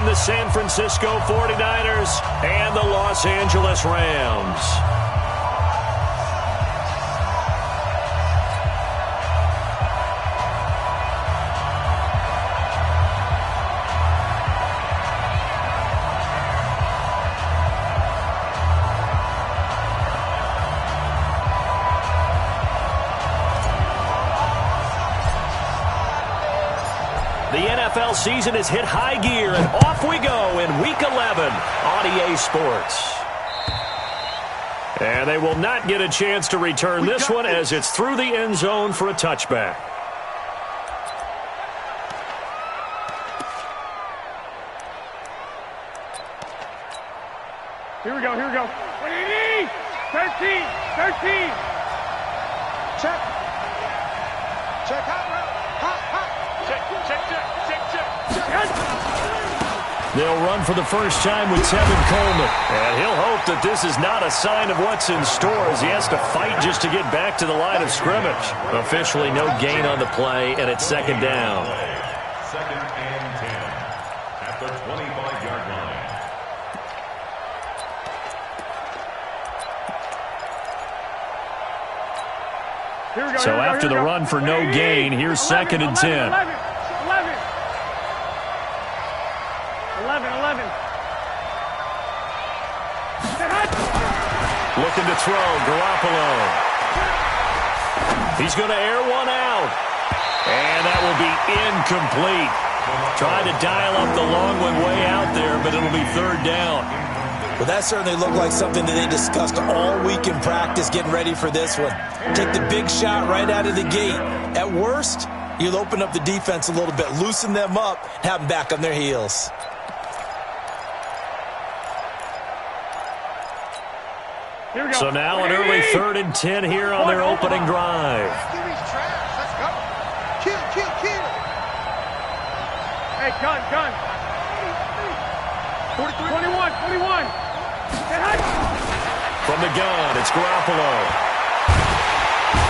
The San Francisco 49ers and the Los Angeles Rams. The NFL season has hit high gear, and off we go in Week 11 on EA Sports. And they will not get a chance to return this one as it's through the end zone for a touchback. Here we go, here we go. 13, 13. Check. Check hot route. Hot. Check. They'll run for the first time with Tevin Coleman. And he'll hope that this is not a sign of what's in store as he has to fight just to get back to the line of scrimmage. Officially no gain on the play, and it's second down. Second and 10 at the 25-yard line. Here we go, So after the run for no gain, here's second and 10. 11. Looking to throw, Garoppolo. He's going to air one out. And that will be incomplete. Trying to dial up the long one way out there, but it'll be third down. Well, that certainly looked like something that they discussed all week in practice getting ready for this one. Take the big shot right out of the gate. At worst, you'll open up the defense a little bit, loosen them up, have them back on their heels. Here we go. So now an early third and 10 here on their opening drive. Let's go. Kill. Hey, gun. 41. From the gun, it's Garoppolo.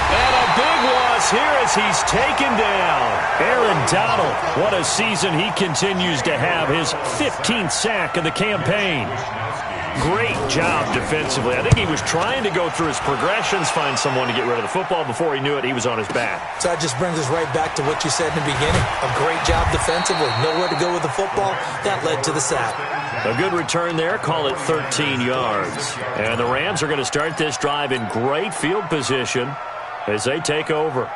And a big loss here as he's taken down. Aaron Donald, what a season he continues to have. His 15th sack of the campaign. Great job defensively. I think he was trying to go through his progressions, find someone to get rid of the football. Before he knew it, he was on his back. So that just brings us right back to what you said in the beginning. A great job defensively. Nowhere to go with the football. That led to the sack. A good return there. Call it 13 yards. And the Rams are going to start this drive in great field position as they take over.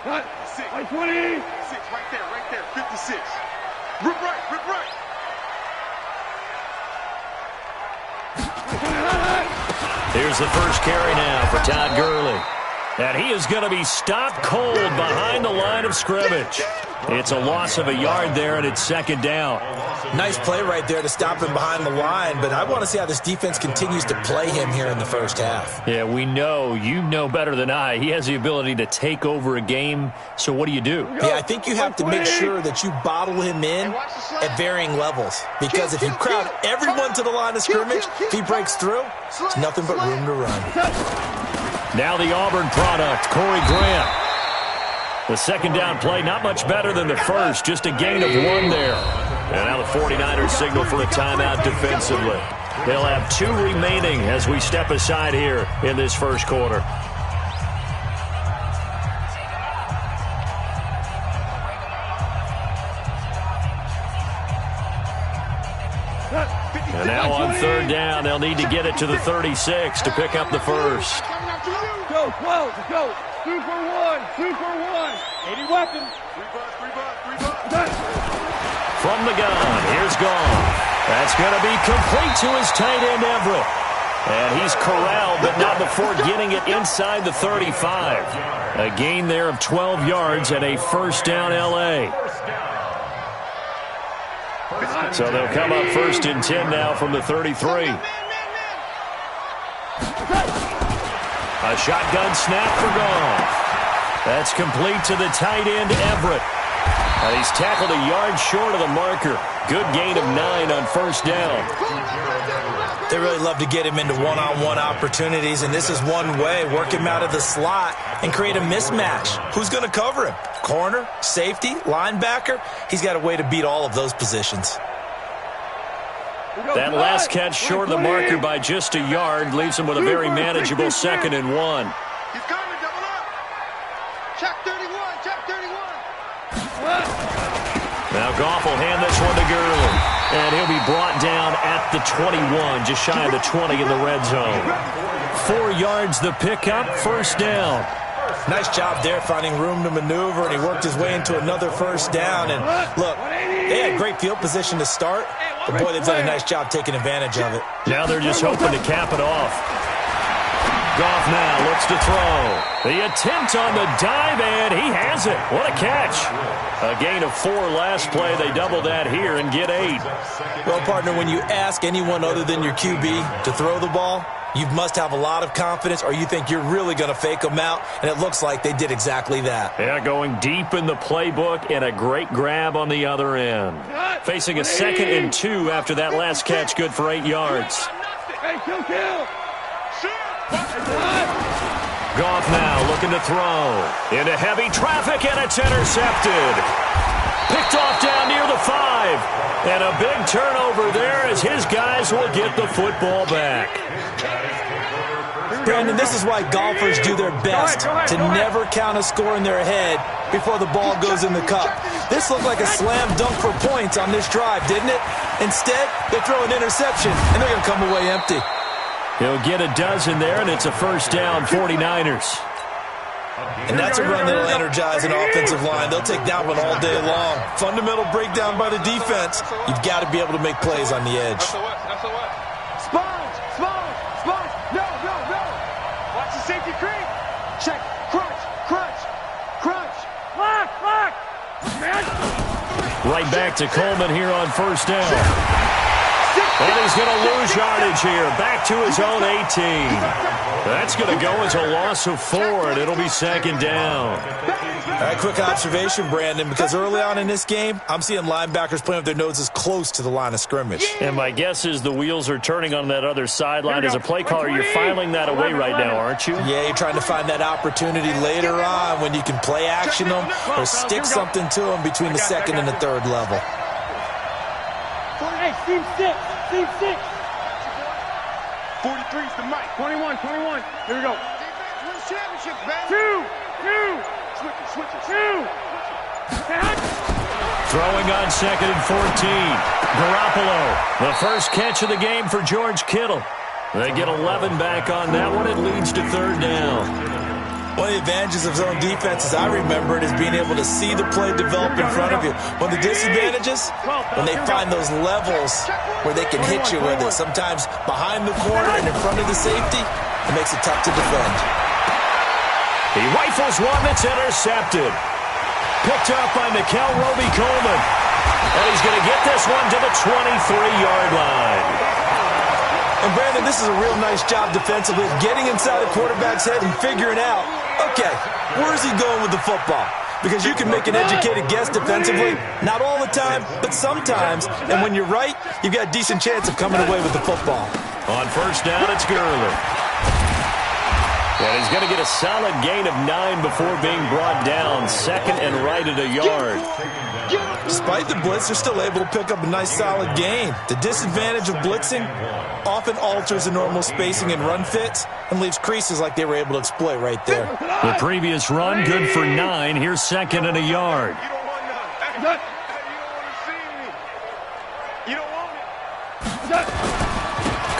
Cut. 20. Right there, 56. Rip right. Here's the first carry now for Todd Gurley. And he is going to be stopped cold behind the line of scrimmage. It's a loss of a yard there, and it's second down. Nice play right there to stop him behind the line, but I want to see how this defense continues to play him here in the first half. Yeah, we know. You know better than I. He has the ability to take over a game, so what do? Yeah, I think you have to make sure that you bottle him in at varying levels, because if you crowd everyone to the line of scrimmage, if he breaks through, it's nothing but room to run. Now the Auburn product, Corey Grant. The second down play, not much better than the first, just a gain of one there. And now the 49ers signal for a timeout defensively. They'll have 2 remaining as we step aside here in this first quarter. And now on third down, they'll need to get it to the 36 to pick up the first. Go, 2 for 1. 80 weapons. 3 bucks. From the gun, here's Goff. That's going to be complete to his tight end, Everett. And he's corralled, but not before getting it inside the 35. A gain there of 12 yards and a first down, L.A. So they'll come up first and 10 now from the 33. A shotgun snap for Goff. That's complete to the tight end, Everett. And he's tackled a yard short of the marker. Good gain of 9 on first down. They really love to get him into one-on-one opportunities, and this is one way. Work him out of the slot and create a mismatch. Who's going to cover him? Corner, safety, linebacker? He's got a way to beat all of those positions. That last catch short of the marker by just a yard leaves him with a very manageable 2nd and 1. He's coming, double up. Check 31, check 31. Now Goff will hand this one to Gurley. And he'll be brought down at the 21, just shy of the 20 in the red zone. 4 yards the pickup, first down. Nice job there finding room to maneuver, and he worked his way into another first down. And look, they had great field position to start, but boy, they've done a nice job taking advantage of it. Now they're just hoping to cap it off. Goff now looks to throw. The attempt on the dive, and he has it. What a catch. A gain of 4 last play. They double that here and get 8. Well, partner, when you ask anyone other than your QB to throw the ball, you must have a lot of confidence, or you think you're really going to fake them out, and it looks like they did exactly that. Yeah, going deep in the playbook and a great grab on the other end. Facing a 2nd and 2 after that last catch, good for 8 yards. Hey, kill. Goff now looking to throw. Into heavy traffic, and it's intercepted. Picked off down near the 5. And a big turnover there as his guys will get the football back. Brandon, this is why golfers do their best to never count a score in their head before the ball goes in the cup. This looked like a slam dunk for points on this drive, didn't it? Instead, they throw an interception, and they're going to come away empty. He'll get a dozen there, and it's a first down, 49ers. And that's a run that'll energize an offensive line. They'll take that one all day long. Fundamental breakdown by the defense. You've got to be able to make plays on the edge. Sponge. No. Watch the safety creep. Check. Crunch. Lock. Man. Right back to Coleman here on first down. And he's going to lose yardage here. Back to his own 18. That's going to go as a loss of 4, and it'll be 2nd down. All right, quick observation, Brandon, because early on in this game, I'm seeing linebackers playing with their noses close to the line of scrimmage. And my guess is the wheels are turning on that other sideline. As a play caller, you're filing that away right now, aren't you? Yeah, you're trying to find that opportunity later on when you can play action them or stick something to them between the 2nd and the 3rd level. Hey, team 6. 43's the mic. 21. Here we go. Win championship, man. 2. Switch it. 2. Throwing on 2nd and 14. Garoppolo, the first catch of the game for George Kittle. They get 11 back on that one. It leads to 3rd down. One of the advantages of zone defense, as I remember it, is being able to see the play develop in front of you. One of the disadvantages, when they find those levels where they can hit you with it, sometimes behind the corner and in front of the safety, it makes it tough to defend. He rifles one that's intercepted. Picked up by Mikel Roby-Coleman. And he's going to get this one to the 23-yard line. And, Brandon, this is a real nice job defensively of getting inside the quarterback's head and figuring out, okay, where's he going with the football? Because you can make an educated guess defensively, not all the time, but sometimes. And when you're right, you've got a decent chance of coming away with the football. On first down, it's Gurley. And he's going to get a solid gain of 9 before being brought down. 2nd and right at a yard. Despite the blitz, they're still able to pick up a nice solid gain. The disadvantage of blitzing often alters the normal spacing and run fits and leaves creases like they were able to exploit right there. The previous run, good for 9. Here's 2nd and a yard. You don't want none. You don't want to see me. You don't want it.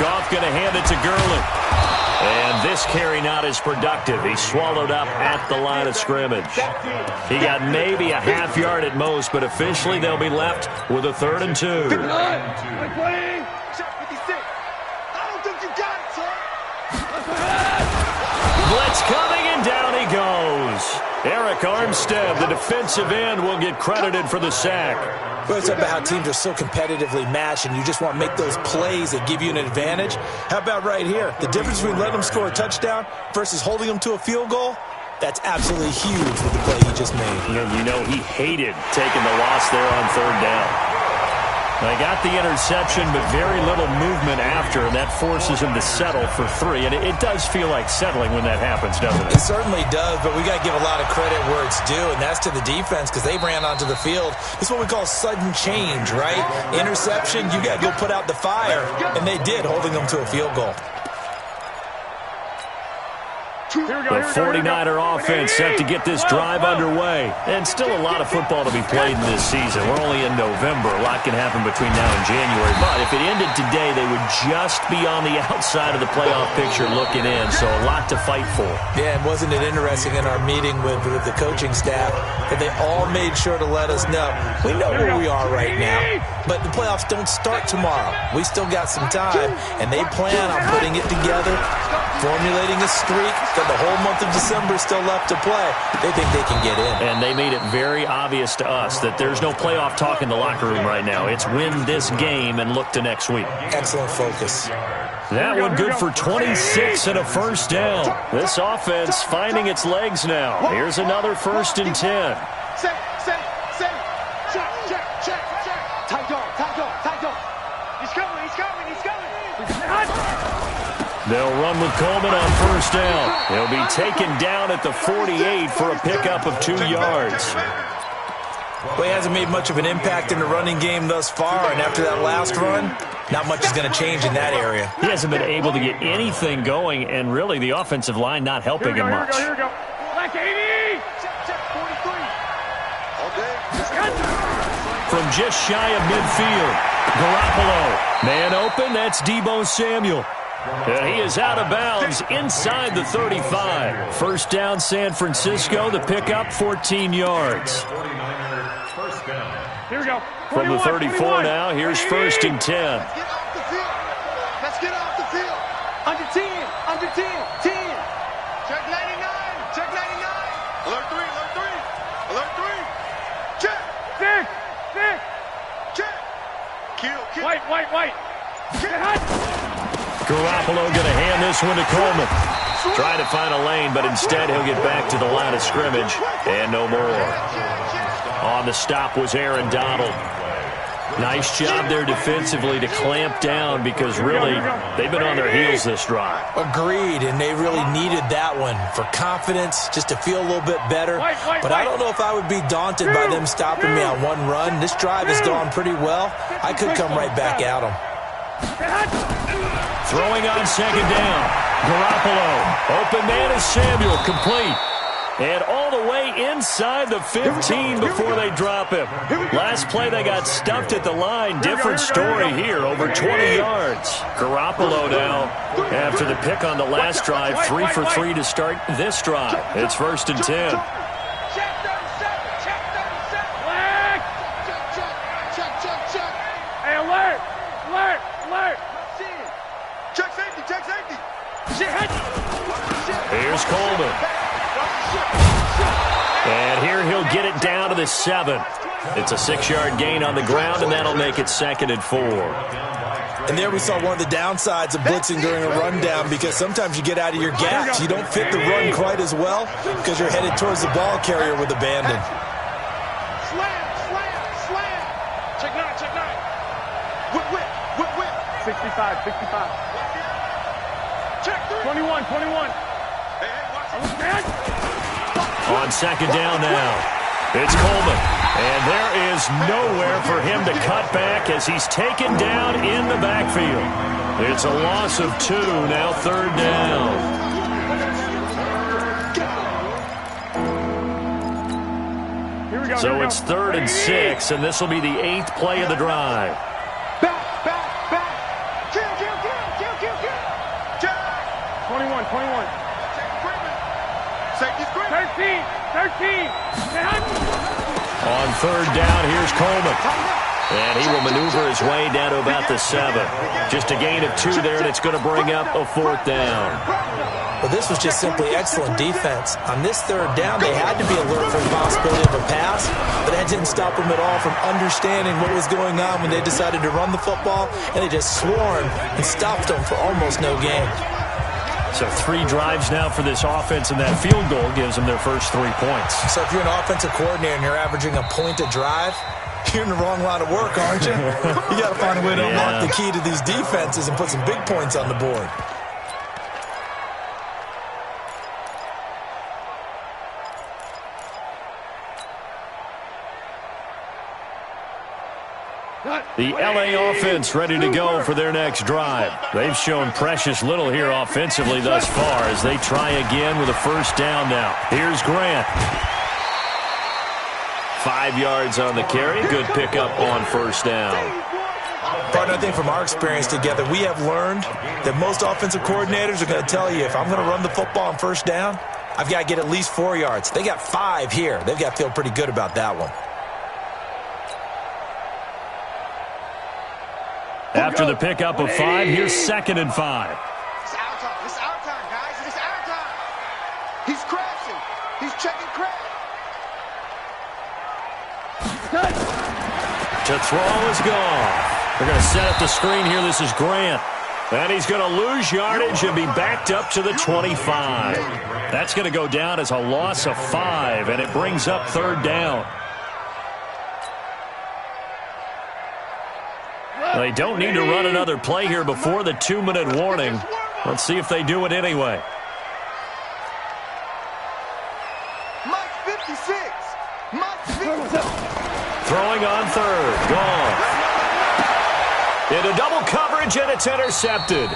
Goff going to hand it to Gurley. And this carry not as productive. He's swallowed up at the line of scrimmage. He got maybe a half yard at most, but officially they'll be left with a 3rd and 2. Playing. Check 56. I don't think you got it, sir. Blitz coming, and down he goes. Eric Armstead, the defensive end, will get credited for the sack. Well, it's about how teams are so competitively matched and you just want to make those plays that give you an advantage. How about right here? The difference between letting them score a touchdown versus holding them to a field goal, That's absolutely huge with the play he just made. And you know he hated taking the loss there on third down. They got the interception, but very little movement after, and that forces him to settle for 3. And it does feel like settling when that happens, doesn't it? It certainly does, but we got to give a lot of credit where it's due, and that's to the defense because they ran onto the field. It's what we call sudden change, right? Interception, you got to go put out the fire, and they did, holding them to a field goal. The 49er offense set to get this drive underway. And still a lot of football to be played in this season. We're only in November. A lot can happen between now and January. But if it ended today, they would just be on the outside of the playoff picture looking in. So a lot to fight for. Yeah, and wasn't it interesting in our meeting with the coaching staff that they all made sure to let us know, we know where we are right now, but the playoffs don't start tomorrow. We still got some time, and they plan on putting it together, formulating a streak. The whole month of December still left to play. They think they can get in. And they made it very obvious to us that there's no playoff talk in the locker room right now. It's win this game and look to next week. Excellent focus. That one good for 26 and a first down. This offense finding its legs now. Here's another 1st and 10. Check. Tight dog. He's coming. They'll run with Coleman on 1st down. He'll be taken down at the 48 for a pickup of 2 yards. Well, he hasn't made much of an impact in the running game thus far, and after that last run, not much is going to change in that area. He hasn't been able to get anything going, and really the offensive line not helping him much. Here we go. Black 80. Check 43. All day. From just shy of midfield, Garoppolo. Man open, that's Deebo Samuel. And he is out of bounds inside the 35. 1st down, San Francisco. The pickup, 14 yards. Here we go. From the 34 now, here's 1st and 10. Let's get off the field. Under 10. 10. Check 99. Alert 3. Check. 6. Check. Kill. White. Get hot. Garoppolo going to hand this one to Coleman. Trying to find a lane, but instead he'll get back to the line of scrimmage. And no more. On the stop was Aaron Donald. Nice job there defensively to clamp down because really they've been on their heels this drive. Agreed, and they really needed that one for confidence, just to feel a little bit better. But I don't know if I would be daunted by them stopping me on one run. This drive has gone pretty well. I could come right back at them. Throwing on 2nd down. Garoppolo. Open man is Samuel. Complete. And all the way inside the 15 before they drop him. Last play they got stuffed at the line. Different story here. Over 20 yards. Garoppolo now, after the pick on the last drive, 3 for 3 to start this drive. It's 1st and 10. Hey, alert. Check safety. Here's Coleman. And here he'll get it down to the 7. It's a 6-yard gain on the ground, and that'll make it 2nd and 4. And there we saw one of the downsides of blitzing during a rundown because sometimes you get out of your gaps. You don't fit the run quite as well because you're headed towards the ball carrier with abandon. Slam. Check 9. Whip. 65. Check 3. 21. On 2nd down now. It's Coleman. And there is nowhere for him to cut back as he's taken down in the backfield. It's a loss of 2, now 3rd down. So it's 3rd and 6, and this will be the 8th play of the drive. Back. Kill. 21. Safety's 13. On 3rd down, here's Coleman. And he will maneuver his way down to about the 7. Just a gain of 2 there, and it's going to bring up a 4th down. Well, this was just simply excellent defense. On this 3rd down, they had to be alert for the possibility of a pass, but that didn't stop them at all from understanding what was going on when they decided to run the football, and they just swarmed and stopped them for almost no gain. So 3 drives now for this offense, and that field goal gives them their first 3 points. So if you're an offensive coordinator and you're averaging a point a drive, you're in the wrong line of work, aren't you? You got to find a way to unlock the key to these defenses and put some big points on the board. The LA offense ready to go for their next drive. They've shown precious little here offensively thus far as they try again with a first down now. Here's Grant. 5 yards on the carry. Good pickup on first down. Partner, I think from our experience together, we have learned that most offensive coordinators are going to tell you, if I'm going to run the football on first down, I've got to get at least 4 yards. They got 5 here. They've got to feel pretty good about that one. After the pickup of 5, here's 2nd and 5. It's our time. It's our time, guys. It's our time. He's crashing. He's checking crash. To throw is gone. They're going to set up the screen here. This is Grant. And he's going to lose yardage and be backed up to the 25. That's going to go down as a loss of 5, and it brings up 3rd down. They don't need to run another play here before the 2-minute warning. Let's see if they do it anyway. Mike 56. Mike 56. Throwing on 3rd. Gone. Into double coverage, and it's intercepted.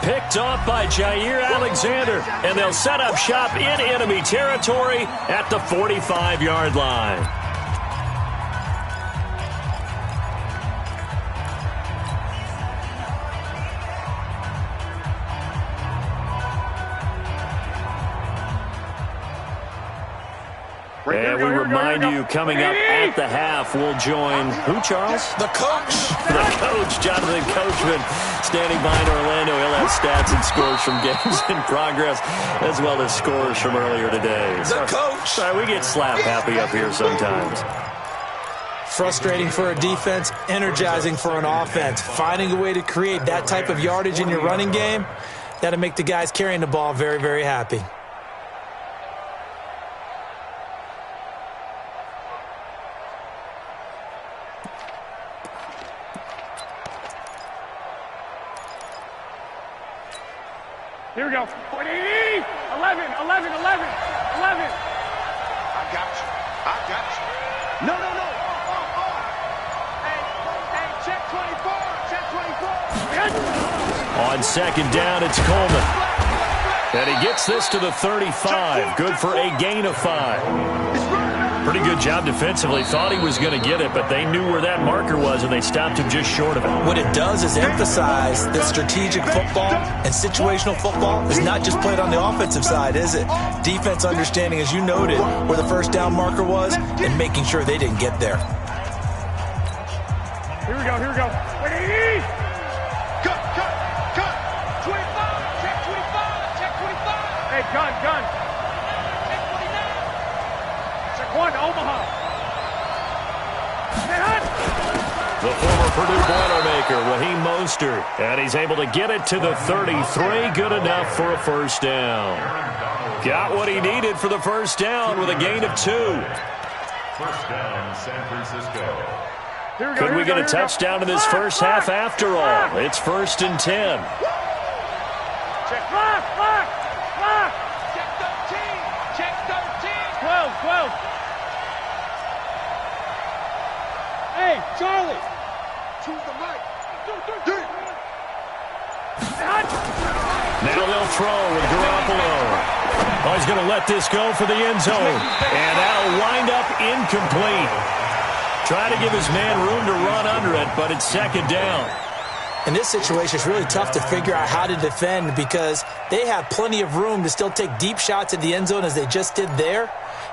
Picked off by Jair Alexander, and they'll set up shop in enemy territory at the 45-yard line. And we remind you, coming up at the half, we'll join who, Charles? The coach. The coach, Jonathan Coachman, standing behind Orlando. He'll have stats and scores from games in progress, as well as scores from earlier today. The coach. Sorry, we get slap happy up here sometimes. Frustrating for a defense, energizing for an offense. Finding a way to create that type of yardage in your running game, that'll make the guys carrying the ball very, very happy. Here we go. 11, 11, 11, 11. I got you. I got you. No. Hey, check 24. Check 24. On 2nd down, it's Coleman. And he gets this to the 35. Good for a gain of 5. Pretty good job defensively. Thought he was going to get it, but they knew where that marker was, and they stopped him just short of it. What it does is emphasize that strategic football and situational football is not just played on the offensive side, is it? Defense understanding, as you noted, where the first down marker was and making sure they didn't get there. Here we go. Cut. 25. Check 25. Hey, gun. One, Omaha. The former Purdue Boilermaker, Raheem Mostert, and he's able to get it to the 33. Good enough for a first down. Got what he needed for the first down with a gain of 2. First down, San Francisco. Could we get a touchdown in this first half after all? It's 1st and 10. Check block. Check 13. 12. Hey, Charlie. To the right. Now they'll throw with Garoppolo. Oh, he's going to let this go for the end zone. And that'll wind up incomplete. Try to give his man room to run under it, but it's 2nd down. In this situation, it's really tough to figure out how to defend because they have plenty of room to still take deep shots at the end zone as they just did there.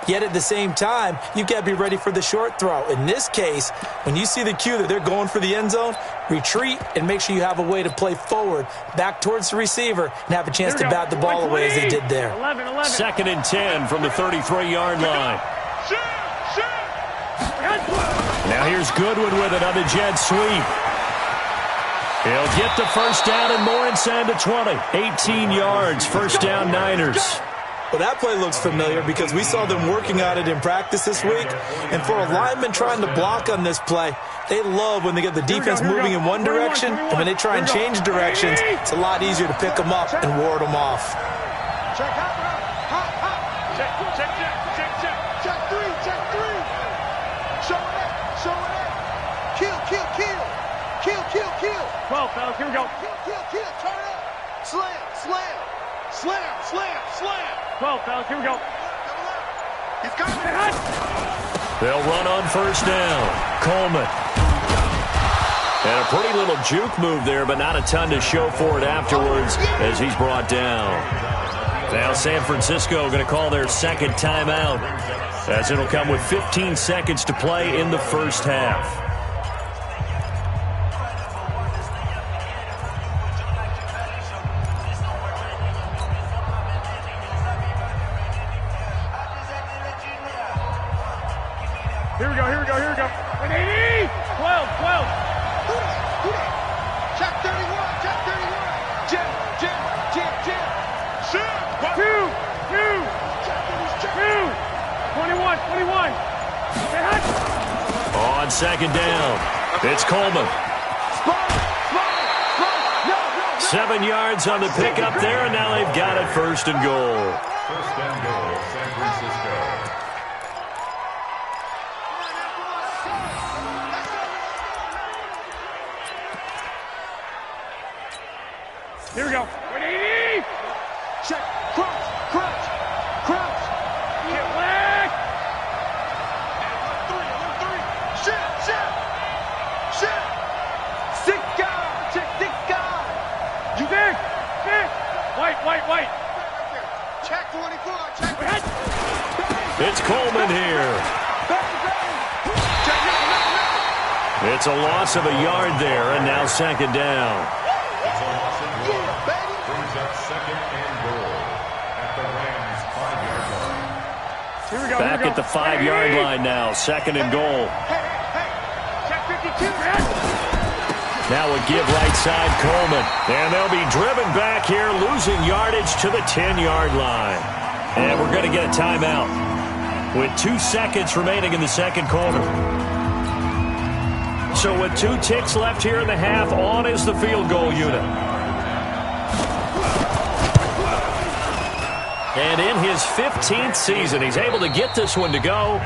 Yet at the same time, you've got to be ready for the short throw. In this case, when you see the cue that they're going for the end zone, retreat and make sure you have a way to play forward, back towards the receiver, and have a chance to bat the ball away as they did there. 11. 2nd and 10 from the 33-yard line. Now here's Goodwin with it on the jet sweep. He'll get the first down and more inside the 20. 18 yards, first down Niners. Well, that play looks familiar because we saw them working on it in practice this week. And for a lineman trying to block on this play, they love when they get the defense moving in one direction, and when they try and change directions, it's a lot easier to pick them up and ward them off. Check out, hot, hot. Check three. Show it up. Kill. 12, fellas, here we go. Kill, turn up. Slam. 12, fellas, here we go. He's coming. They'll run on first down. Coleman. And a pretty little juke move there, but not a ton to show for it afterwards as he's brought down. Now San Francisco going to call their second timeout, as it'll come with 15 seconds to play in the first half. Here we go. 180. 12. Who that? Check 31. Jim. Shoot. 21. On second down, it's Coleman. 7 yards on the pickup there, and now they've got it first and goal. First and goal, San Francisco. Here we go. 180. Check. Crouch. Get whack. Shit. Sick guy. You there? White. Check 24. It's Coleman here. It's a loss of a yard there, and now second down. It's a loss of one. Brings up second and goal at the Rams' 5-yard line. Here we go. Back at the 5-yard line now, second and goal. Hey. Check 52. Now a give right side, Coleman. And they'll be driven back here, losing yardage to the 10-yard line. And we're going to get a timeout with 2 seconds remaining in the second quarter. So with 2 ticks left here in the half, on is the field goal unit. And in his 15th season, he's able to get this one to go.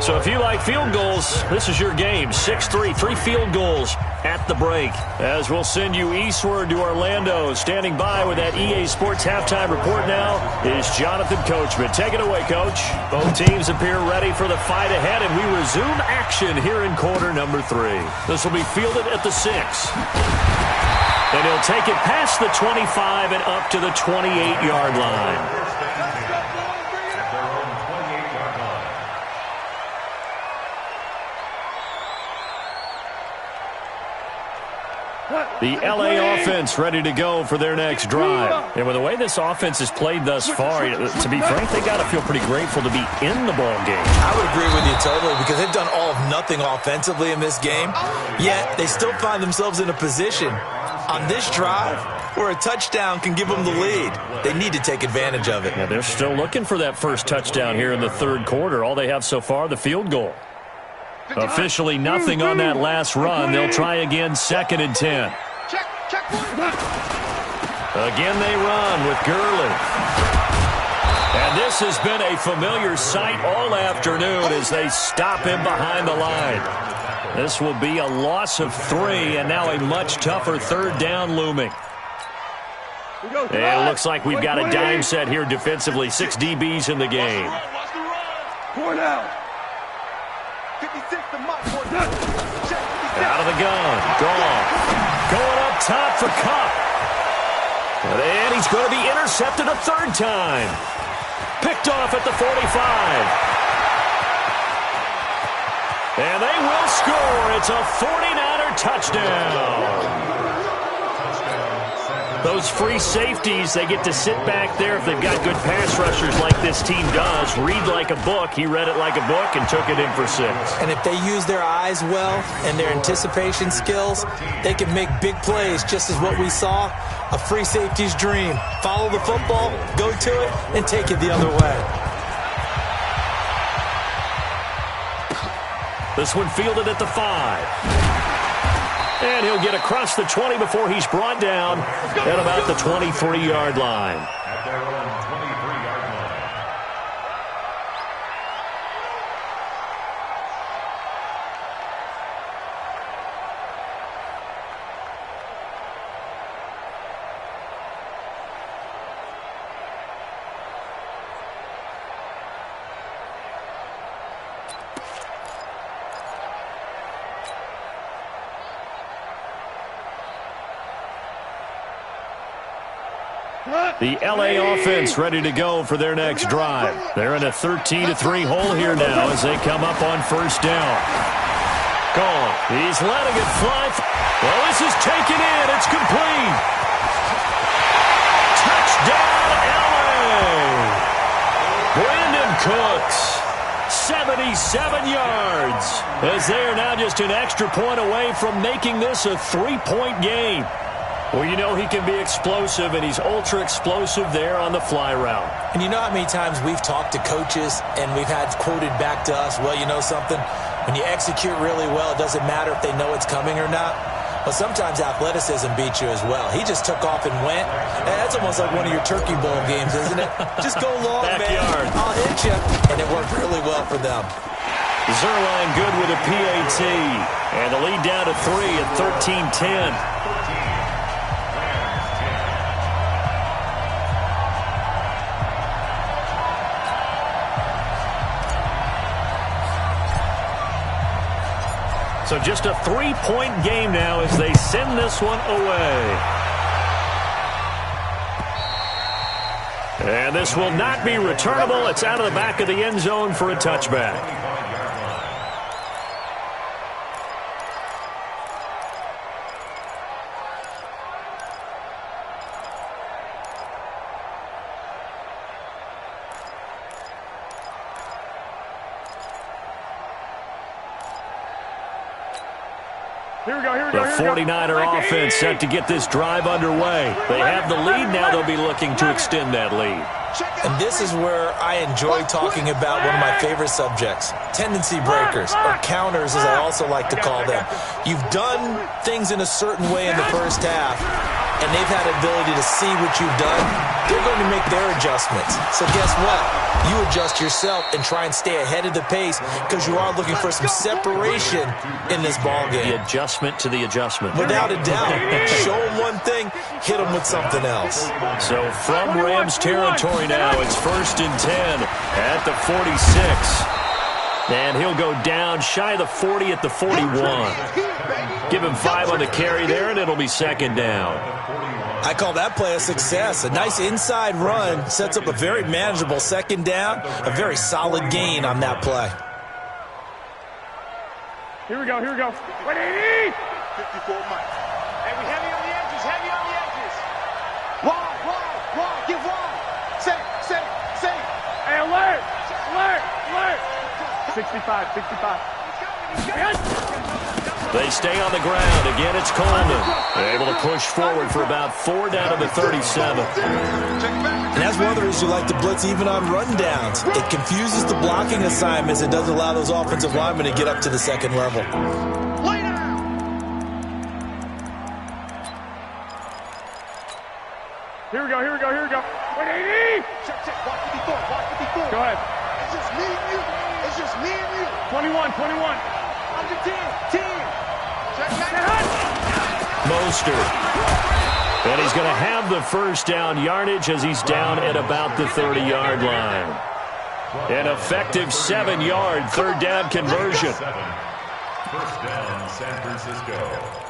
So if you like field goals, this is your game. 6-3, 3 field goals at the break. As we'll send you eastward to Orlando. Standing by with that EA Sports halftime report now is Jonathan Coachman. Take it away, Coach. Both teams appear ready for the fight ahead, and we resume action here in quarter number 3. This will be fielded at the 6. And he'll take it past the 25 and up to the 28-yard line. The LA offense ready to go for their next drive. And with the way this offense has played thus far, to be frank, they got to feel pretty grateful to be in the ball game. I would agree with you totally because they've done all of nothing offensively in this game, yet they still find themselves in a position on this drive where a touchdown can give them the lead. They need to take advantage of it. Now they're still looking for that first touchdown here in the third quarter. All they have so far, the field goal. Officially nothing on that last run. They'll try again, 2nd and 10. Again they run with Gurley. And this has been a familiar sight all afternoon as they stop him behind the line. This will be a loss of 3, and now a much tougher third down looming. And it looks like we've got a dime set here defensively. 6 DBs in the game. Point out. Out of the gun. Gone. Going up top for Kupp. And he's going to be intercepted a third time. Picked off at the 45. And they will score. It's a 49er touchdown. Those free safeties, they get to sit back there if they've got good pass rushers like this team does. Read like a book. He read it like a book and took it in for 6. And if they use their eyes well and their anticipation skills, they can make big plays, just as what we saw. A free safety's dream. Follow the football, go to it, and take it the other way. This one fielded at the 5. And he'll get across the 20 before he's brought down at about the 23-yard line. At their own 23-yard line. The L.A. offense ready to go for their next drive. They're in a 13-3 hole here now as they come up on first down. Gone. He's letting it fly. Well, this is taken in. It's complete. Touchdown, L.A. Brandon Cooks, 77 yards, as they are now just an extra point away from making this a 3-point game. Well, you know he can be explosive, and he's ultra-explosive there on the fly route. And you know how many times we've talked to coaches and we've had quoted back to us, well, you know something? When you execute really well, it doesn't matter if they know it's coming or not. But sometimes athleticism beats you as well. He just took off and went. That's almost like one of your Turkey Bowl games, isn't it? Just go long, Backyard. man. I'll hit you. And it worked really well for them. Zerline good with a PAT. And the lead down to 3 at 13-10. So just a 3-point game now as they send this one away. And this will not be returnable. It's out of the back of the end zone for a touchback. Here we go, here we The go, here we go. 49er offense set to get this drive underway. They have the lead now. They'll be looking to extend that lead. And this is where I enjoy talking about one of my favorite subjects, tendency breakers, or counters as I also like to call them. You've done things in a certain way in the first half, and they've had the ability to see what you've done. They're going to make their adjustments. So guess what? You adjust yourself and try and stay ahead of the pace because you are looking for some separation in this ball game. The adjustment to the adjustment. Without a doubt. Show them one thing, hit them with something else. So from Rams territory now, it's 1st and 10 at the 46. And he'll go down shy of the 40 at the 41. Give him 5 on the carry there, and it'll be 2nd down. I call that play a success. A nice inside run sets up a very manageable 2nd down, a very solid gain on that play. Here we go, here we go. 180! 54 Mike. Hey, we heavy on the edges, heavy on the edges. Wide, get wide. Say. Hey, alert! 65, 65. They stay on the ground. Again, it's Coleman. They're able to push forward for about 4 down to the 37. And that's one of the reasons you like to blitz even on rundowns. It confuses the blocking assignments. It doesn't allow those offensive linemen to get up to the 2nd level. Lay down. Here we go. 180! Check. Watch 54. Go ahead. It's just me and you. 21. Under 10. Mostert. And he's going to have the 1st down yardage as he's down at about the 30-yard line. An effective 7-yard 3rd down conversion. 1st down, San Francisco.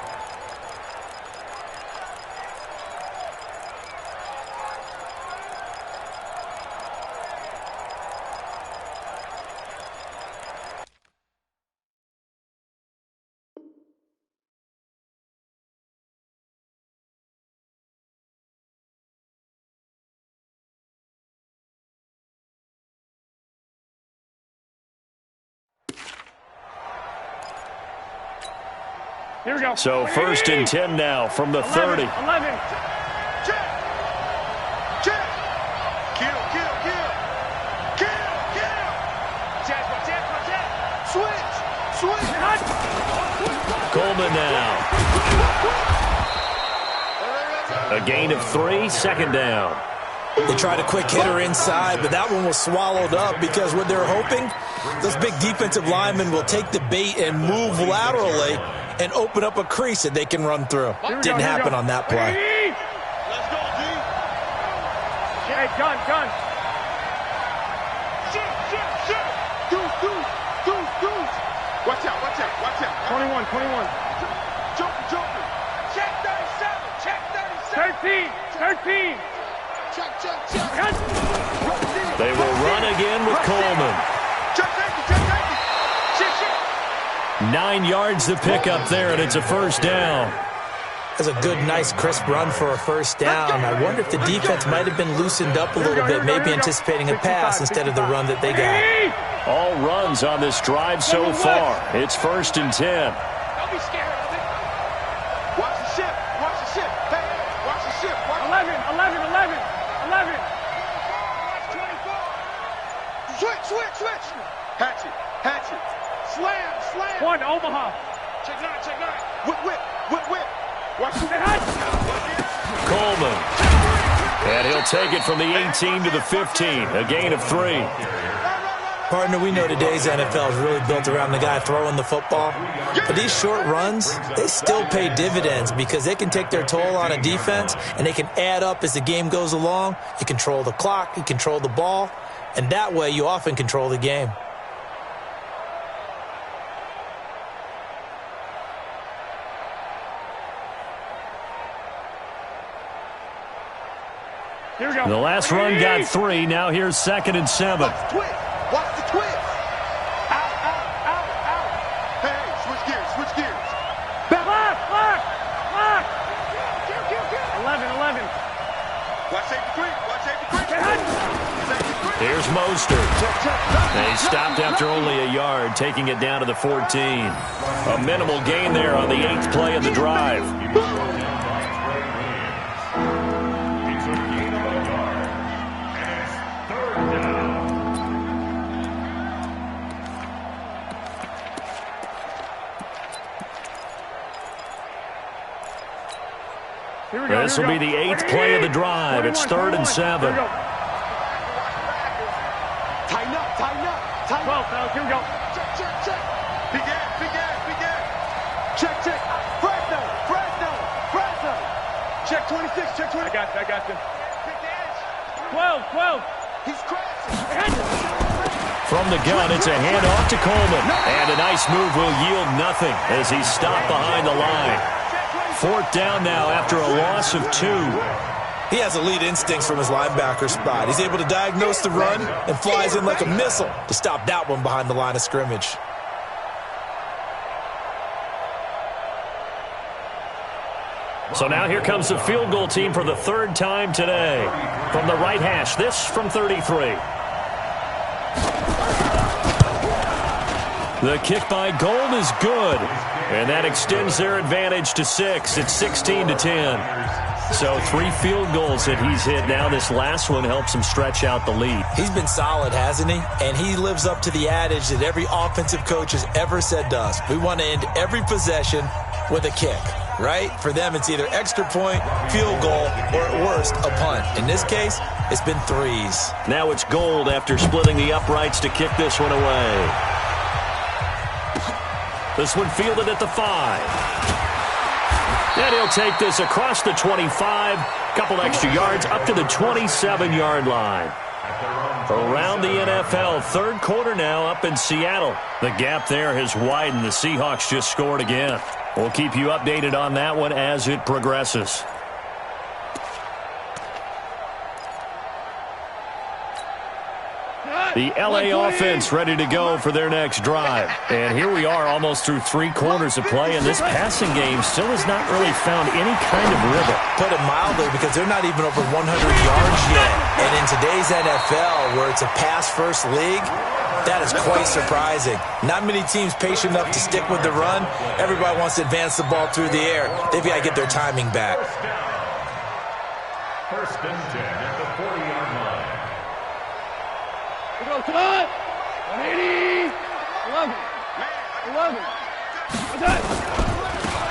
Here we go. So 1st and 10 now from the 30. 11. Check. Check. Kill. Check. Switch. Coleman now. A gain of 3, 2nd down. They tried a quick hitter inside, but that one was swallowed up because what they're hoping, those big defensive linemen will take the bait and move laterally and open up a crease that they can run through. Didn't happen on that play. Let's go, D. Hey, gun. Shit. Deuce. Watch out. 21. Jumping. Check 37. 13. Check. They will run again with Coleman. Check. 9 yards to pick up there, and it's a 1st down. That's a good, nice, crisp run for a 1st down. I wonder if the defense might have been loosened up a little bit, maybe anticipating a pass instead of the run that they got. All runs on this drive so far. It's 1st and 10. Don't be scared of it. Watch the ship. Hey, watch the ship. 11. 24. Switch. Hatchet. Slam. 1, Omaha. Check 9. Whip. Watch the Coleman. And he'll take it from the 18 to the 15. A gain of 3. Partner, we know today's NFL is really built around the guy throwing the football. But these short runs, they still pay dividends because they can take their toll on a defense and they can add up as the game goes along. You control the clock, you control the ball, and that way you often control the game. Here we go. The last run got 3. Now here's 2nd and 7. Watch the twist. Out. Hey, switch gears. Lock. 11. Watch safety 3. Here's Mostert. They stopped after only a yard, taking it down to the 14. A minimal gain there on the 8th play of the drive. This will be the 8th play of the drive. It's 3rd and 7. Tighten up. 12, fellas, here we go. Check. Big ass. Check. Fresno. Check 26. I got you. 12. He's crashing. From the gun, it's a handoff to Coleman. And a nice move will yield nothing as he's stopped behind the line. 4th down now after a loss of 2. He has elite instincts from his linebacker spot. He's able to diagnose the run and flies in like a missile to stop that one behind the line of scrimmage. So now here comes the field goal team for the 3rd time today. From the right hash, this from 33. The kick by Gold is good. And that extends their advantage to 6. It's 16 to 10. So 3 field goals that he's hit now. This last one helps him stretch out the lead. He's been solid, hasn't he? And he lives up to the adage that every offensive coach has ever said to us. We want to end every possession with a kick, right? For them, it's either extra point, field goal, or at worst, a punt. In this case, it's been 3s. Now it's Gold after splitting the uprights to kick this one away. This one fielded at the 5. And he'll take this across the 25. Couple extra yards up to the 27-yard line. Around the NFL, 3rd quarter now up in Seattle. The gap there has widened. The Seahawks just scored again. We'll keep you updated on that one as it progresses. The LA offense ready to go for their next drive. And here we are almost through 3 quarters of play, and this passing game still has not really found any kind of rhythm. Put it mildly, because they're not even over 100 yards yet. And in today's NFL, where it's a pass-first league, that is quite surprising. Not many teams patient enough to stick with the run. Everybody wants to advance the ball through the air. They've got to get their timing back. First and 10 at the 40-yard line. We go tonight. 180. 11.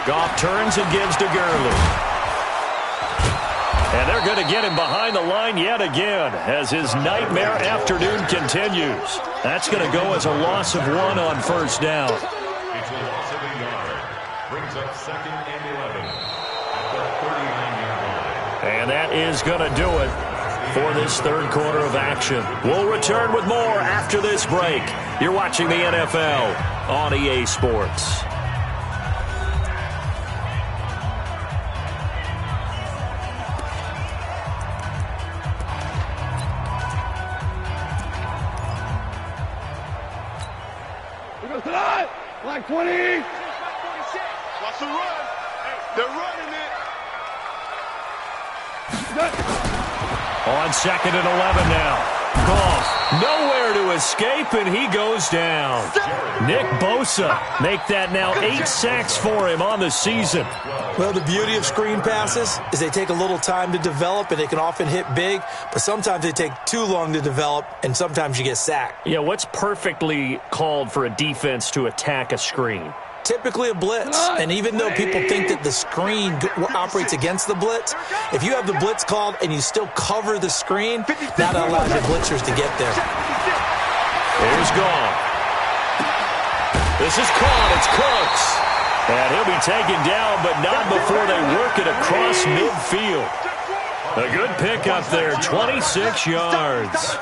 Goff turns and gives to Gurley. And they're going to get him behind the line yet again as his nightmare afternoon continues. That's going to go as a loss of 1 on first down. It's a loss of a yard. Brings up 2nd and 11 at the 39-yard line. And that is going to do it for this third quarter of action. We'll return with more after this break. You're watching the NFL on EA Sports. Tonight, like 20. Watch the run. They're running it. On 2nd and 11 now. Goff nowhere to escape, and he goes down. Nick Bosa make that now 8 sacks for him on the season. Well, the beauty of screen passes is they take a little time to develop, and they can often hit big, but sometimes they take too long to develop, and sometimes you get sacked. Yeah, what's perfectly called for a defense to attack a screen? Typically a blitz, and even though people think that the screen operates against the blitz, if you have the blitz called and you still cover the screen, that allows your blitzers to get there. Here's Goff. This is caught. It's Cooks. And he'll be taken down, but not before they work it across midfield. A good pickup there, 26 yards.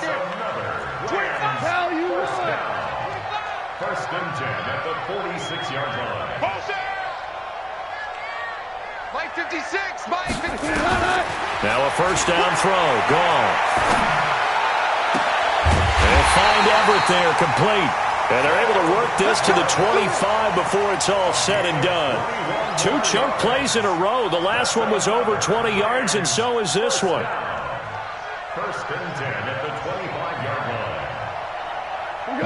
First and 10 at the 46-yard line. Mike 56. Mike 56. Now a first down throw. Goff. They find Everett there, complete. And they're able to work this to the 25 before it's all said and done. 2 chunk plays in a row. The last one was over 20 yards, and so is this one. First and 10 at the 25-yard line.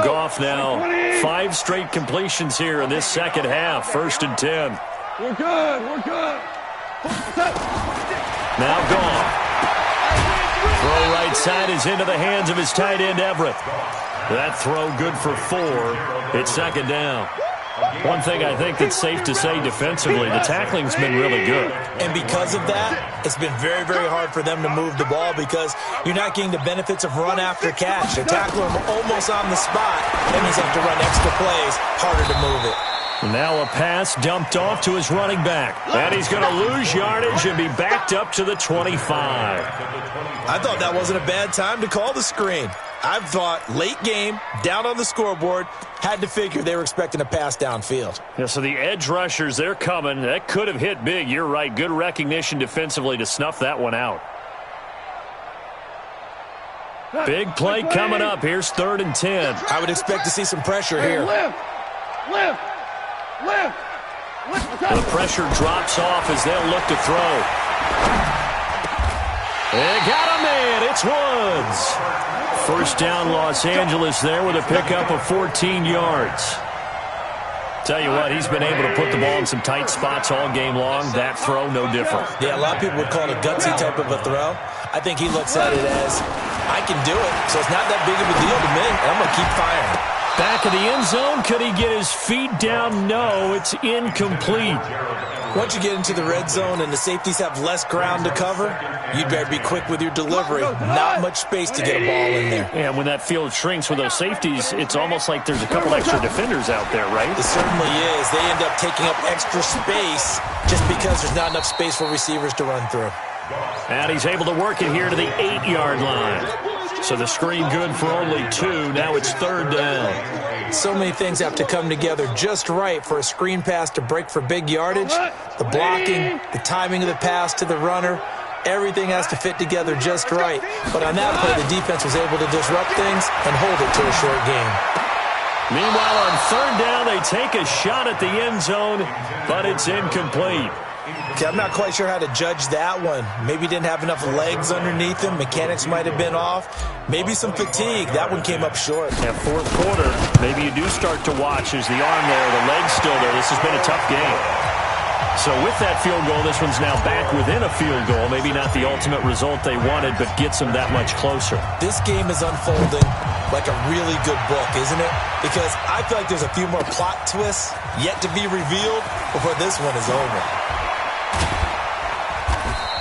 Goff now 5 straight completions here in this second half. First and 10. We're good. Now Goff. Throw right side is into the hands of his tight end Everett. That throw good for 4. It's second down. One thing I think that's safe to say defensively, the tackling's been really good. And because of that, it's been very, very hard for them to move the ball because you're not getting the benefits of run after catch. They're tackling them almost on the spot. That means they have to run extra plays, harder to move it. Now a pass dumped off to his running back. And he's going to lose yardage and be backed up to the 25. I thought that wasn't a bad time to call the screen. I thought late game, down on the scoreboard, had to figure they were expecting a pass downfield. Yeah, so the edge rushers, they're coming. That could have hit big. You're right. Good recognition defensively to snuff that one out. Big play coming up. Here's 3rd and 10. I would expect to see some pressure here. Lift. The pressure drops off as they'll look to throw. They got a man. It's Woods. First down, Los Angeles there with a pickup of 14 yards. Tell you what, he's been able to put the ball in some tight spots all game long. That throw, no different. Yeah, a lot of people would call it a gutsy type of a throw. I think he looks at it as, I can do it, so it's not that big of a deal to me, and I'm going to keep firing. Back of the end zone, could he get his feet down? No, it's incomplete. Once you get into the red zone and the safeties have less ground to cover, you'd better be quick with your delivery. Not much space to get a ball in there. And when that field shrinks with those safeties, it's almost like there's a couple extra defenders out there, right? It certainly is. They end up taking up extra space just because there's not enough space for receivers to run through. And he's able to work it here to the 8-yard line. So the screen good for only 2. Now it's 3rd down. So many things have to come together just right for a screen pass to break for big yardage. The blocking, the timing of the pass to the runner, Everything has to fit together just right. But on that play, the defense was able to disrupt things and hold it to a short game. Meanwhile, on third down, they take a shot at the end zone, but it's incomplete. Okay, I'm not quite sure how to judge that one. Maybe didn't have enough legs underneath him. Mechanics might have been off. Maybe some fatigue. That one came up short. At fourth quarter, maybe you do start to watch as the arm there, the leg's still there. This has been a tough game. So with that field goal, this one's now back within a field goal. Maybe not the ultimate result they wanted, but gets them that much closer. This game is unfolding like a really good book, isn't it? Because I feel like there's a few more plot twists yet to be revealed before this one is over.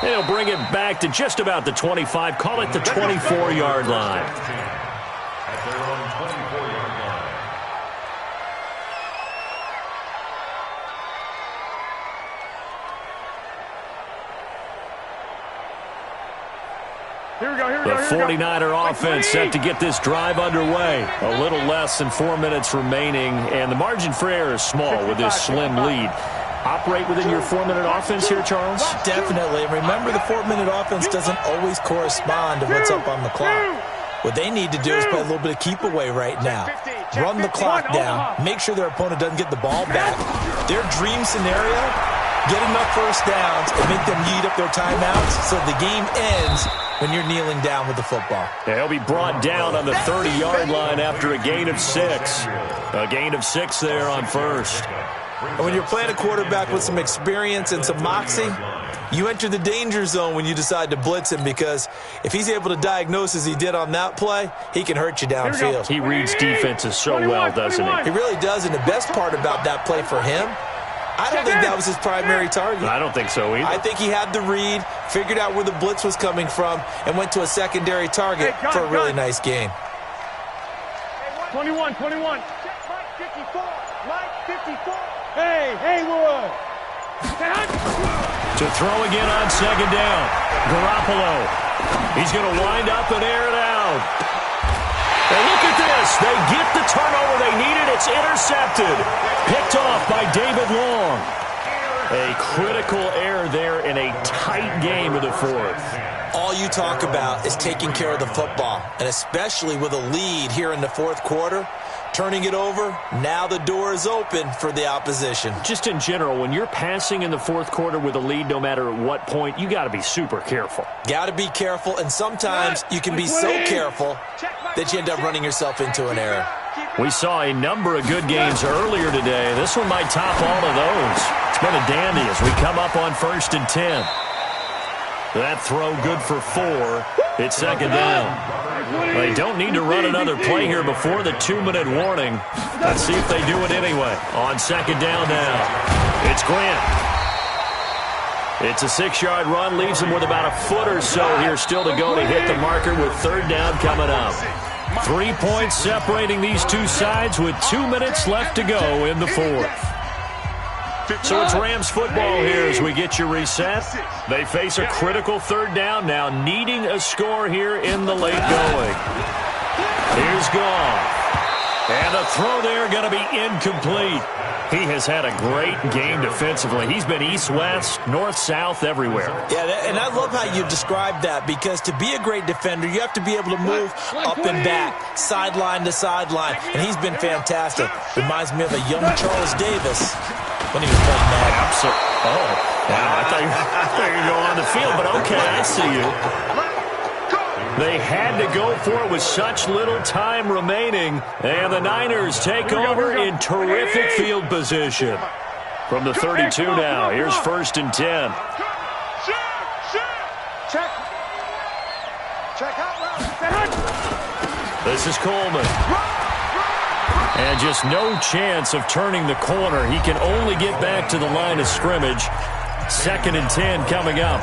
They'll bring it back to just about the 25. Call it the 24-yard line. At their own 24-yard line. Here we go. The 49er offense set to get this drive underway. A little less than 4 minutes remaining, and the margin for error is small with this slim lead. Operate within your 4-minute offense here, Charles? Definitely. Remember, the 4-minute offense doesn't always correspond to what's up on the clock. What they need to do is play a little bit of keep away right now. Run the clock down. Make sure their opponent doesn't get the ball back. Their dream scenario, get enough first downs and make them eat up their timeouts so the game ends when you're kneeling down with the football. Yeah, he'll be brought down on the 30-yard line after a gain of 6. A gain of 6 there on first. And when you're playing a quarterback with some experience and some moxie, you enter the danger zone when you decide to blitz him, because if he's able to diagnose as he did on that play, he can hurt you downfield. He reads defenses so well, doesn't he? He really does, and the best part about that play for him, I don't think that was his primary target. I don't think so either. I think he had the read, figured out where the blitz was coming from, and went to a secondary target for a really nice gain. 21. Mike 54. Hey, Wood. To throw again on second down. Garoppolo. He's going to wind up and air it out. And look at this. They get the turnover they needed. It's intercepted. Picked off by David Long. A critical error there in a tight game of the fourth. All you talk about is taking care of the football, and especially with a lead here in the fourth quarter. Turning it over, now the door is open for the opposition. Just in general, when you're passing in the fourth quarter with a lead, no matter at what point, you got to be super careful. Got to be careful, and sometimes you can be so careful that you end up running yourself into an error. We saw a number of good games earlier today. This one might top all of those. It's been a dandy as we come up on 1st and 10. That throw good for 4. It's second down. They don't need to run another play here before the 2-minute warning. Let's see if they do it anyway. On second down now, it's Grant. It's a 6-yard run, leaves him with about a foot or so here still to go to hit the marker with third down coming up. 3 points separating these two sides with 2 minutes left to go in the fourth. So it's Rams football here as we get you reset. They face a critical third down now, needing a score here in the late going. Here's Goff. And the throw there going to be incomplete. He has had a great game defensively. He's been east-west, north-south, everywhere. Yeah, and I love how you describe that, because to be a great defender, you have to be able to move up and back, sideline to sideline, and he's been fantastic. Reminds me of a young Charles Davis when he was playing that. Absolutely. Oh, wow, I thought you were going to go on the field, but okay, I see you. They had to go for it with such little time remaining, and the Niners take over in terrific field position. From the 32 now, here's 1st and 10. This is Coleman. And just no chance of turning the corner. He can only get back to the line of scrimmage. 2nd and 10 coming up.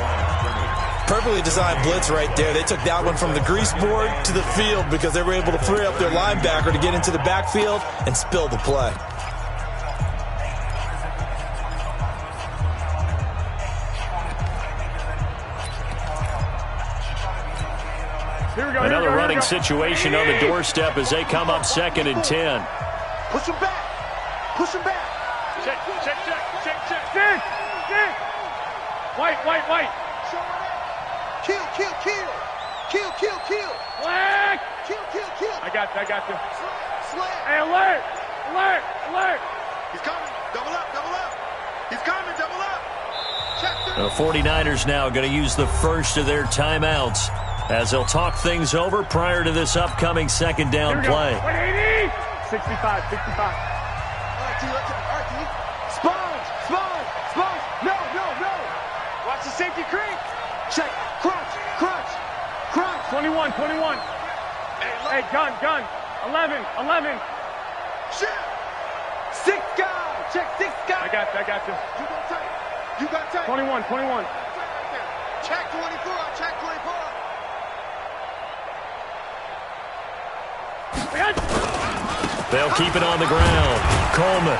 Perfectly designed blitz right there. They took that one from the grease board to the field because they were able to free up their linebacker to get into the backfield and spill the play. Another running situation on the doorstep as they come up 2nd and 10. Push him back. Push him back. Check. White. Kill, kill, kill. Kill, kill, kill. Flag. Kill, kill, kill. I got you. Slam. Hey, alert. Alert. He's coming. Double up. He's coming. Double up. Check The 49ers now going to use the first of their timeouts as they'll talk things over prior to this upcoming second down play. 180. 65. All right, D. Sponge. No. Watch the safety creep. Check. Crunch. 21. Hey, gun. 11. Shit. 6 guys. Check 6 guys. I got you. You got tape. 21. Check 24. Check 24. They'll keep it on the ground. Coleman.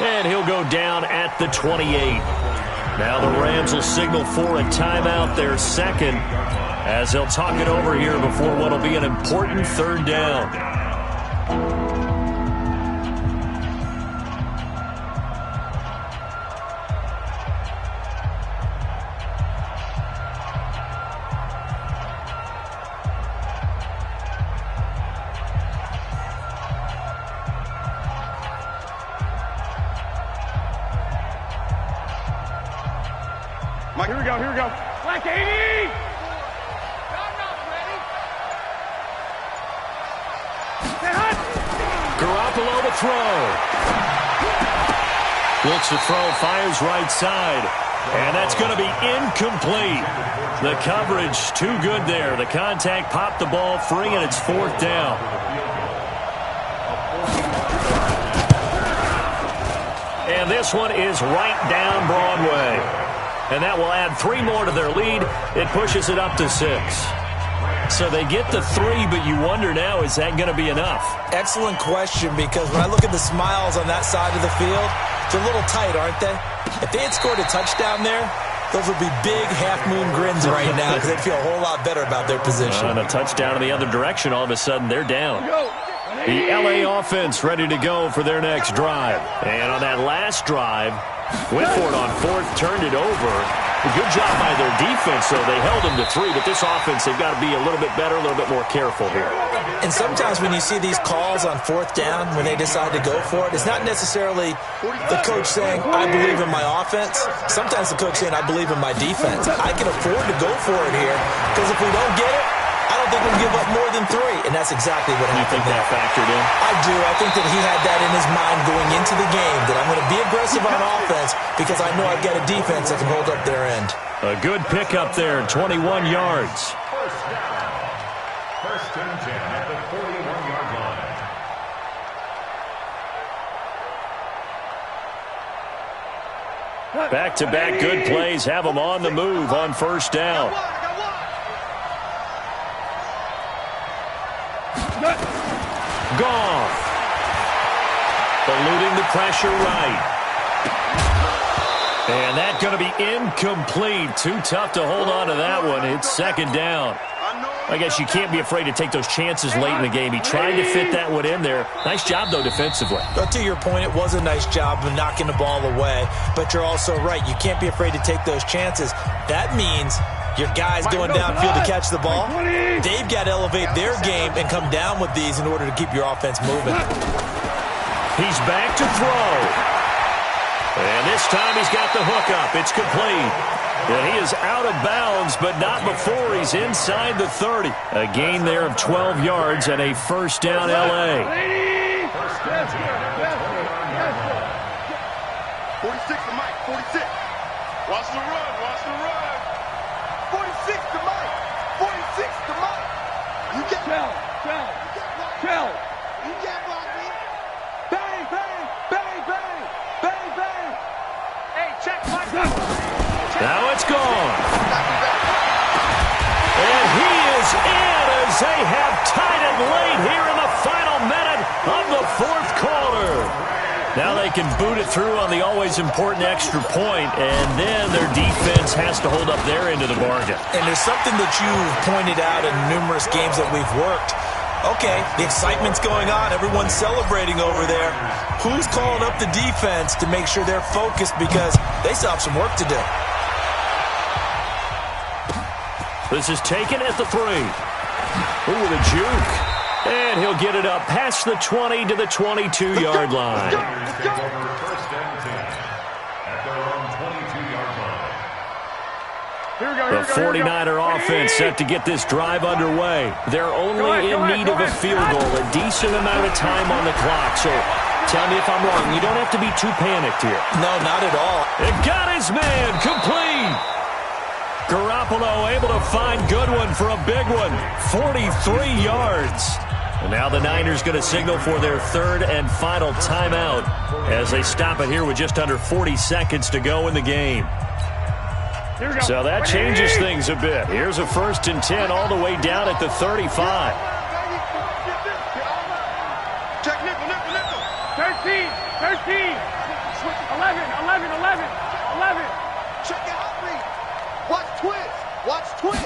And he'll go down at the 28. Now the Rams will signal for a timeout, their second, as they'll talk it over here before what will be an important third down. Here we go. Black 80. Garoppolo to throw. Looks to throw, fires right side. And that's going to be incomplete. The coverage too good there. The contact popped the ball free, and it's fourth down. And this one is right down Broadway. And that will add 3 more to their lead. It pushes it up to 6. So they get the 3, but you wonder now, is that going to be enough? Excellent question, because when I look at the smiles on that side of the field, they're a little tight, aren't they? If they had scored a touchdown there, those would be big half-moon grins right now because they'd feel a whole lot better about their position. And a touchdown in the other direction, all of a sudden they're down. The LA offense ready to go for their next drive. And on that last drive, went for it on fourth, turned it over. A good job by their defense, though. They held them to 3, but this offense, they've got to be a little bit better, a little bit more careful here. And sometimes when you see these calls on fourth down, when they decide to go for it, it's not necessarily the coach saying, I believe in my offense. Sometimes the coach saying, I believe in my defense. I can afford to go for it here, because if we don't get it, I don't think we'll give up more than 3, and that's exactly what happened. You think that factored in? I do. I think that he had that in his mind going into the game, that I'm going to be aggressive on offense because I know I've got a defense that can hold up their end. A good pickup there, 21 yards. First and 10 at the 41-yard line. Back-to-back good plays have them on the move on first down. Gone. Eluding the pressure right. And that's going to be incomplete. Too tough to hold on to that one. It's second down. I guess you can't be afraid to take those chances late in the game. He tried to fit that one in there. Nice job, though, defensively. But to your point, it was a nice job of knocking the ball away. But you're also right. You can't be afraid to take those chances. That means your guys going downfield to catch the ball, they've got to elevate their game and come down with these in order to keep your offense moving. He's back to throw. And this time he's got the hook up. It's complete. And he is out of bounds, but not before he's inside the 30. A gain there of 12 yards and a first down L.A. 46 to Mike, 46. Watch the run. 46 to Mike. 46 to Mike. You get Tell. You can't block me. Bang, bang, bang, bang, bang, bang. Hey, check Mike. Now it's gone. And he is in as they have tied it late here in the final minute of the fourth quarter. Now they can boot it through on the always important extra point, and then their defense has to hold up their end of the bargain. And there's something that you've pointed out in numerous games that we've worked. Okay, the excitement's going on. Everyone's celebrating over there. Who's calling up the defense to make sure they're focused because they still have some work to do? This is taken at the 3. Ooh, with a juke. And he'll get it up past the 20 to the 22-yard line. First and 10 at their own 22-yard line. The 49er offense set to get this drive underway. They're only in need of a field goal, a decent amount of time on the clock. So tell me if I'm wrong. You don't have to be too panicked here. No, not at all. It got his man complete. Garoppolo able to find Goodwin for a big one. 43 yards. And now the Niners going to signal for their third and final timeout as they stop it here with just under 40 seconds to go in the game. So that changes things a bit. Here's a 1st and 10 all the way down at the 35. Check nickel, nickel, nickel. 13, 13. 11. Check your hot read. Watch twist. Watch twist.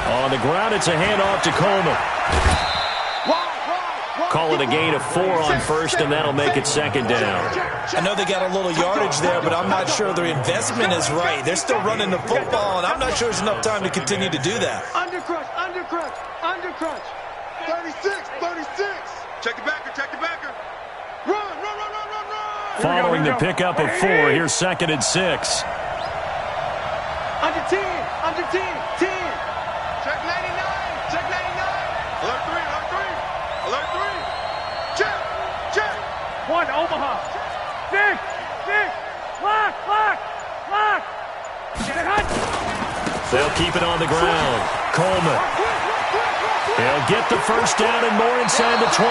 On the ground, it's a handoff to Coleman. Call it a gain of 4 on first, and that'll make it 2nd down. I know they got a little yardage there, but I'm not sure their investment is right. They're still running the football, and I'm not sure there's enough time to continue to do that. Undercrunch. 36. Check the backer. Run. Following the pickup of 4, here's 2nd and 6. Under 10. 10. Check 99. Alert 3. Check. 1, Omaha. 6. Lock. They'll keep it on the ground. Coleman. He'll get the 1st down and more inside the 20.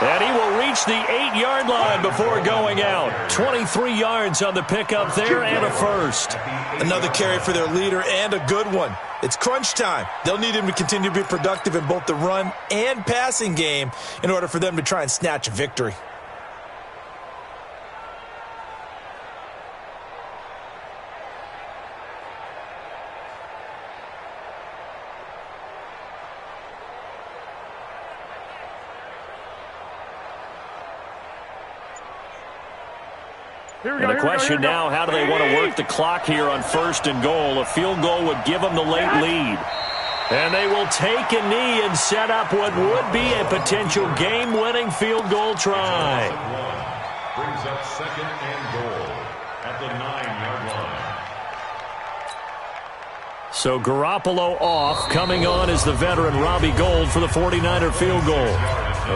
And he will reach the 8-yard line before going out. 23 yards on the pickup there and a 1st. Another carry for their leader and a good one. It's crunch time. They'll need him to continue to be productive in both the run and passing game in order for them to try and snatch a victory. And the question now, how do they want to work the clock here on 1st and goal? A field goal would give them the late lead. And they will take a knee and set up what would be a potential game-winning field goal try. Brings up 2nd and goal at the 9-yard line. So Garoppolo off. Coming on is the veteran Robbie Gould for the 49er field goal.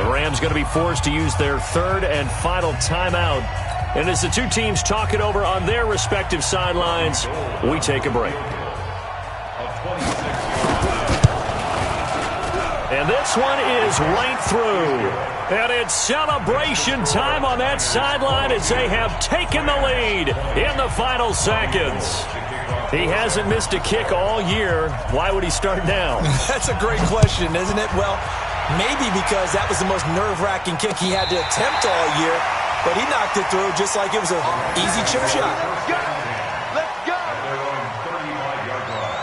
The Rams going to be forced to use their 3rd and final timeout. And as the two teams talk it over on their respective sidelines, we take a break. And this one is right through. And it's celebration time on that sideline as they have taken the lead in the final seconds. He hasn't missed a kick all year. Why would he start now? That's a great question, isn't it? Well, maybe because that was the most nerve-wracking kick he had to attempt all year. But he knocked it through just like it was an easy chip shot. Let's go. Their own 35-yard line.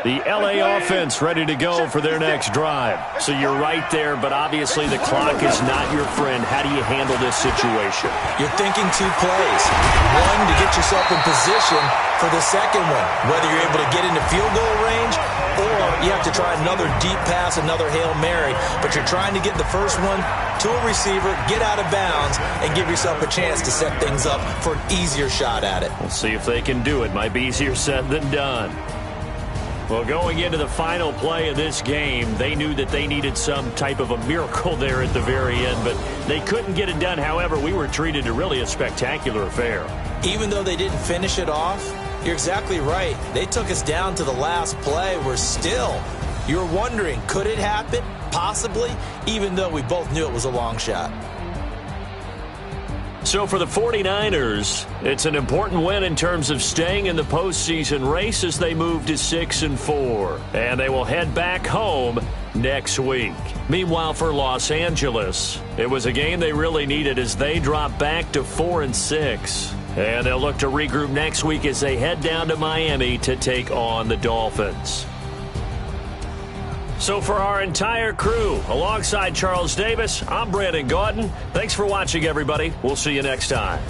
The L.A. offense ready to go for their next drive. So you're right there, but obviously the clock is not your friend. How do you handle this situation? You're thinking 2 plays. One, to get yourself in position for the second one, whether you're able to get into field goal range or you have to try another deep pass, another Hail Mary. But you're trying to get the first one to a receiver, get out of bounds, and give yourself a chance to set things up for an easier shot at it. We'll see if they can do it. Might be easier said than done. Well, going into the final play of this game, they knew that they needed some type of a miracle there at the very end, but they couldn't get it done. However, we were treated to really a spectacular affair. Even though they didn't finish it off, you're exactly right. They took us down to the last play. We're still, you're wondering, could it happen? Possibly, even though we both knew it was a long shot. So for the 49ers, it's an important win in terms of staying in the postseason race as they move to 6-4. And they will head back home next week. Meanwhile, for Los Angeles, it was a game they really needed as they drop back to 4-6. And they'll look to regroup next week as they head down to Miami to take on the Dolphins. So for our entire crew, alongside Charles Davis, I'm Brandon Gaudin. Thanks for watching, everybody. We'll see you next time.